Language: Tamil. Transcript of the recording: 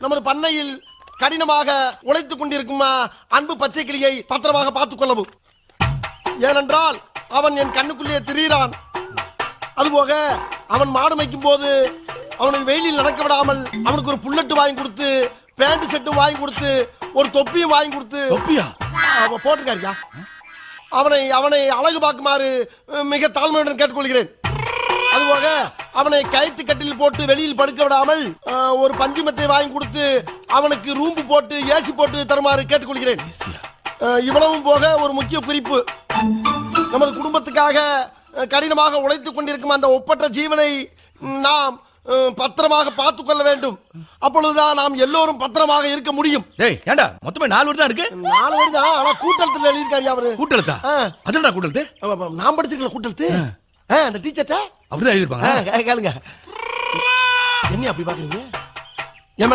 நமது பண்ணையில் கடினமாக உழைத்துக் கொண்டிருக்கும் அன்பு பச்சை கிளியை பத்திரமாக பார்த்துக் கொள்ளவும். ஏனென்றால் அவன் என் கண்ணுக்குள்ளே திரிகிறான். அதுபோக அவன் மாடு மேய்க்கும் போது அவனுக்கு வெயிலில் நடக்க விடாமல் அவனுக்கு ஒரு புல்லட்டு வாங்கி கொடுத்து, பேண்ட் செட்டும் வாங்கி கொடுத்து, ஒரு தொப்பியும் வாங்கி கொடுத்து போட்டிருக்காருயா. அவனை அவனை அழகு பார்க்குமாறு மிக தாழ்மையுடன் கேட்டுக்கொள்கிறேன். அதுபோக அவனை கயிற்று கட்டில் போட்டு வெளியில் படுக்க விடாமல் ஒரு பஞ்சுமத்தை வாங்கி கொடுத்து அவனுக்கு ரூம்பு போட்டு ஏசி போட்டு தருமாறு கேட்டுக்கொள்கிறேன். இவ்வளவும் போக ஒரு முக்கிய குறிப்பு, நமது குடும்பத்துக்காக கடினமாக உழைத்துக் கொண்டிருக்கும் அந்த ஒப்பற்ற ஜீவனை நாம் பத்திரமாக பார்த்துக் கொள்ள வேண்டும். அப்பொழுதுதான் நாம் எல்லோரும் பத்திரமாக இருக்க முடியும். ஏண்டா மொத்தமே 4 வரி தான் இருக்கு. 4 வரி தான், ஆனா கூட்டெழுத்துல எழுதியிருக்காரு அவரு. கூட்டெழுத்தா? அதுடா கூட்டெழுத்து. நான் படிச்சிருக்கல கூட்டெழுத்து. அந்த டீச்சர்ட்ட அப்படிதான் எழுதிருப்பாங்க. கேளுங்க. என்ன அப்படி பாக்குறீங்க?